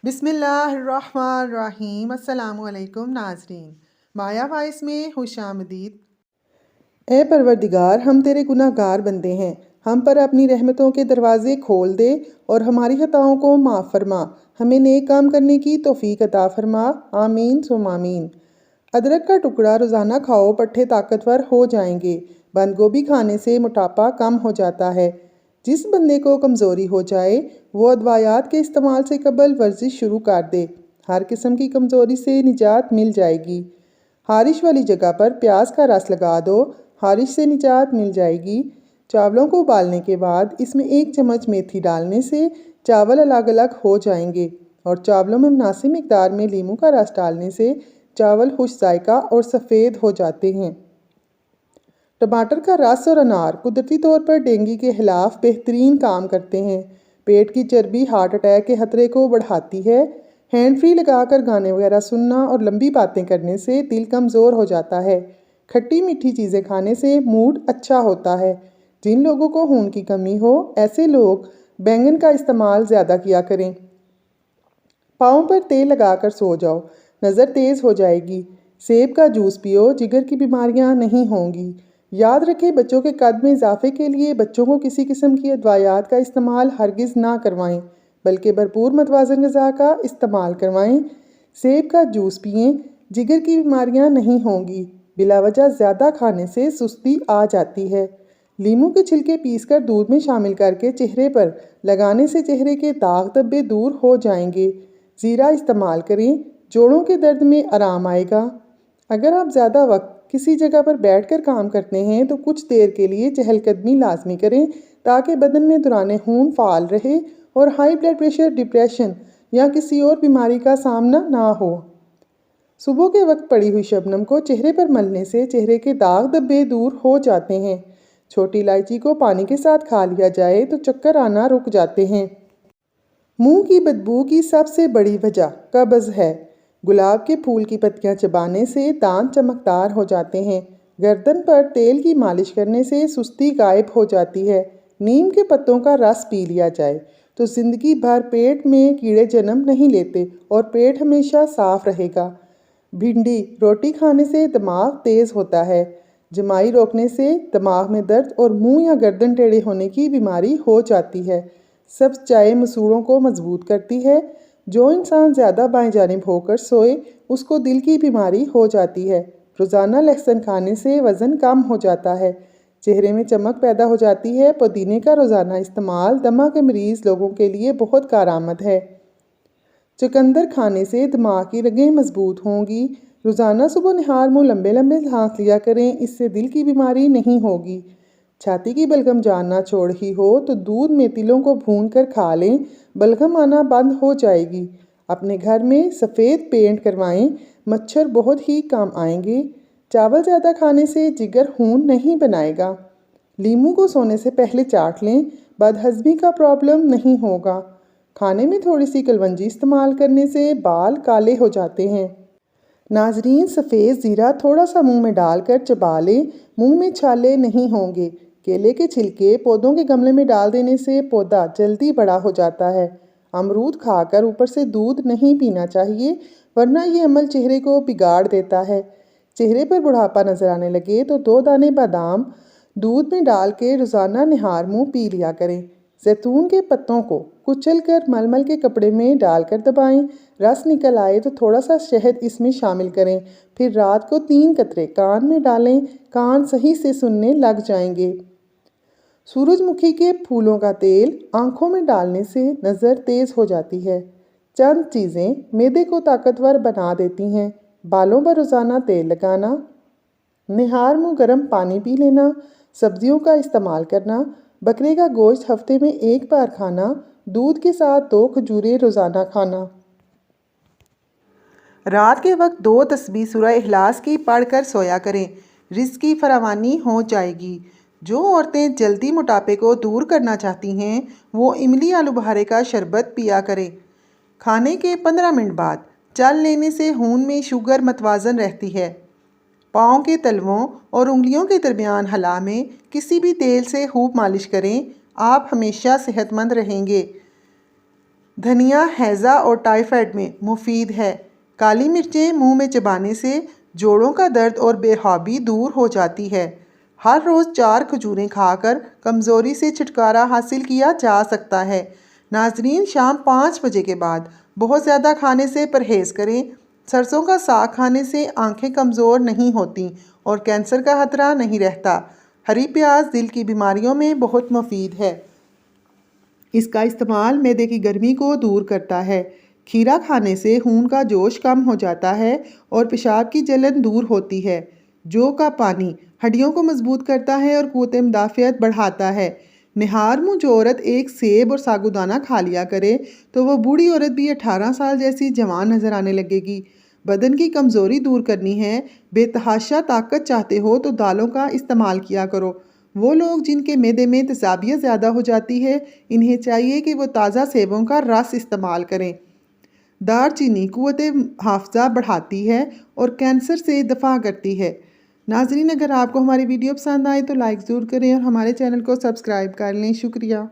बिस्मिल्लाहिर्रहमानिर्रहीम। अस्सलामुअलैकुम नाजरीन, माया वॉइस में खुशामदीद। ए परवरदिगार, हम तेरे गुनाहगार बंदे हैं। हम पर अपनी रहमतों के दरवाज़े खोल दे और हमारी खताओं को माफ़ फरमा। हमें नेक काम करने की तौफीक अता फरमा। आमीन सुम आमीन। अदरक का टुकड़ा रोज़ाना खाओ, पट्ठे ताकतवर हो जाएंगे। बंद गोभी खाने से मोटापा कम हो जाता है। जिस बंदे को कमज़ोरी हो जाए वो अदवायात के इस्तेमाल से कबल वर्जिश शुरू कर दे। हर किस्म की कमज़ोरी से निजात मिल जाएगी। हारिश वाली जगह पर प्याज का रस लगा दो, हारिश से निजात मिल जाएगी। चावलों को उबालने के बाद इसमें 1 चम्मच मेथी डालने से चावल अलग अलग हो जाएंगे और चावलों में मुनासिब मिकदार में लीमू का रस डालने से चावल खुश जायका और सफ़ेद हो जाते हैं। टमाटर का रस और अनार कुदरती तौर पर डेंगू के खिलाफ बेहतरीन काम करते हैं। पेट की चर्बी हार्ट अटैक के खतरे को बढ़ाती है। हैंड फ्री लगाकर गाने वगैरह सुनना और लंबी बातें करने से दिल कमज़ोर हो जाता है। खट्टी मीठी चीज़ें खाने से मूड अच्छा होता है। जिन लोगों को खून की कमी हो ऐसे लोग बैंगन का इस्तेमाल ज़्यादा किया करें। पाँव पर तेल लगाकर सो जाओ, नज़र तेज़ हो जाएगी। सेब का जूस पियो, जिगर की बीमारियां नहीं होंगी। याद रखें, बच्चों के कद में इजाफे के लिए बच्चों को किसी किस्म की अदवायात का इस्तेमाल हरगिज़ ना करवाएं, बल्कि भरपूर मतवाज़न ग़िज़ा का इस्तेमाल करवाएं। सेब का जूस पिएं, जिगर की बीमारियां नहीं होंगी। बिलावजह ज़्यादा खाने से सुस्ती आ जाती है। लीमू के छिलके पीसकर दूध में शामिल करके चेहरे पर लगाने से चेहरे के दाग धब्बे दूर हो जाएंगे। ज़ीरा इस्तेमाल करें, जोड़ों के दर्द में आराम आएगा। अगर आप ज़्यादा वक्त किसी जगह पर बैठकर काम करते हैं तो कुछ देर के लिए चहलकदमी लाजमी करें ताकि बदन में दौरान खून फ़ाल रहे और हाई ब्लड प्रेशर, डिप्रेशन या किसी और बीमारी का सामना ना हो। सुबह के वक्त पड़ी हुई शबनम को चेहरे पर मलने से चेहरे के दाग धब्बे दूर हो जाते हैं। छोटी इलायची को पानी के साथ खा लिया जाए तो चक्कर आना रुक जाते हैं। मुंह की बदबू की सबसे बड़ी वजह कब्ज़ है। गुलाब के फूल की पत्तियां चबाने से दांत चमकदार हो जाते हैं। गर्दन पर तेल की मालिश करने से सुस्ती गायब हो जाती है। नीम के पत्तों का रस पी लिया जाए तो ज़िंदगी भर पेट में कीड़े जन्म नहीं लेते और पेट हमेशा साफ रहेगा। भिंडी रोटी खाने से दिमाग तेज़ होता है। जमाई रोकने से दिमाग में दर्द और मुंह या गर्दन टेढ़े होने की बीमारी हो जाती है। सब्ज़ चाय मसूड़ों को मजबूत करती है। जो इंसान ज़्यादा बाएं जानिब होकर सोए उसको दिल की बीमारी हो जाती है। रोज़ाना लहसुन खाने से वज़न कम हो जाता है। चेहरे में चमक पैदा हो जाती है। पुदीने का रोज़ाना इस्तेमाल दमा के मरीज़ लोगों के लिए बहुत कारआमद है। चुकंदर खाने से दिमाग की रगें मजबूत होंगी। रोज़ाना सुबह निहार मुँह लंबे लंबे सांस लिया करें, इससे दिल की बीमारी नहीं होगी। छाती की बलगम जानना छोड़ ही हो तो दूध में तिलों को भून कर खा लें, बलगम आना बंद हो जाएगी। अपने घर में सफ़ेद पेंट करवाएं, मच्छर बहुत ही काम आएंगे। चावल ज़्यादा खाने से जिगर खून नहीं बनाएगा। लीमू को सोने से पहले चाट लें, बदहज़मी का प्रॉब्लम नहीं होगा। खाने में थोड़ी सी कलवंजी इस्तेमाल करने से बाल काले हो जाते हैं। नाजरीन, सफ़ेद ज़ीरा थोड़ा सा मुंह में डालकर चबा लें, मुंह में छाले नहीं होंगे। केले के छिलके पौधों के गमले में डाल देने से पौधा जल्दी बड़ा हो जाता है। अमरूद खाकर ऊपर से दूध नहीं पीना चाहिए, वरना ये अमल चेहरे को बिगाड़ देता है। चेहरे पर बुढ़ापा नजर आने लगे तो 2 दाने बादाम दूध में डाल के रोज़ाना निहार मुँह पी लिया करें। जैतून के पत्तों को कुचल कर मलमल के कपड़े में डालकर दबाएं। रस निकल आए तो थोड़ा सा शहद इसमें शामिल करें। फिर रात को 3 कतरे कान में डालें, कान सही से सुनने लग जाएंगे। सूरजमुखी के फूलों का तेल आंखों में डालने से नज़र तेज़ हो जाती है। चंद चीज़ें मैदे को ताकतवर बना देती हैं। बालों पर रोज़ाना तेल लगाना, निहार मुँह गर्म पानी पी लेना, सब्जियों का इस्तेमाल करना, बकरे का गोश्त हफ्ते में 1 बार खाना, दूध के साथ 2 खजूरें रोज़ाना खाना। रात के वक्त 2 तस्बीह सूरह इखलास की पढ़कर सोया करें, रिज़्क़ की फरावानी हो जाएगी। जो औरतें जल्दी मोटापे को दूर करना चाहती हैं वो इमली आलू बुखारे का शरबत पिया करें। खाने के 15 मिनट बाद चल लेने से खून में शुगर मतवाज़न रहती है। पाँव के तलवों और उंगलियों के दरमियान हला में किसी भी तेल से खूब मालिश करें, आप हमेशा सेहतमंद रहेंगे। धनिया हैज़ा और टाइफाइड में मुफीद है। काली मिर्चें मुंह में चबाने से जोड़ों का दर्द और बेहाबी दूर हो जाती है। हर रोज़ 4 खजूरें खाकर कमज़ोरी से छुटकारा हासिल किया जा सकता है। नाजरीन, शाम 5 बजे के बाद बहुत ज़्यादा खाने से परहेज़ करें। सरसों का साग खाने से आंखें कमज़ोर नहीं होती और कैंसर का खतरा नहीं रहता। हरी प्याज दिल की बीमारियों में बहुत मुफीद है। इसका इस्तेमाल मैदे की गर्मी को दूर करता है। खीरा खाने से खून का जोश कम हो जाता है और पेशाब की जलन दूर होती है। जौ का पानी हड्डियों को मजबूत करता है और क़ुव्वत मुदाफ़ियत बढ़ाता है। निहार मुँह जो औरत एक सेब और साबूदाना खा लिया करे तो वह बूढ़ी औरत भी 18 साल जैसी जवान नज़र आने लगेगी। बदन की कमज़ोरी दूर करनी है, बेतहाशा ताकत चाहते हो तो दालों का इस्तेमाल किया करो। वो लोग जिनके मैदे में तेज़ाबियत ज़्यादा हो जाती है, इन्हें चाहिए कि वो ताज़ा सेबों का रस इस्तेमाल करें। दालचीनी क़ुव्वत हाफ़ज़ा बढ़ाती है और कैंसर से दफ़ा करती है। नाज़रीन, अगर आपको हमारी वीडियो पसंद आए तो लाइक ज़रूर करें और हमारे चैनल को सब्सक्राइब कर लें। शुक्रिया।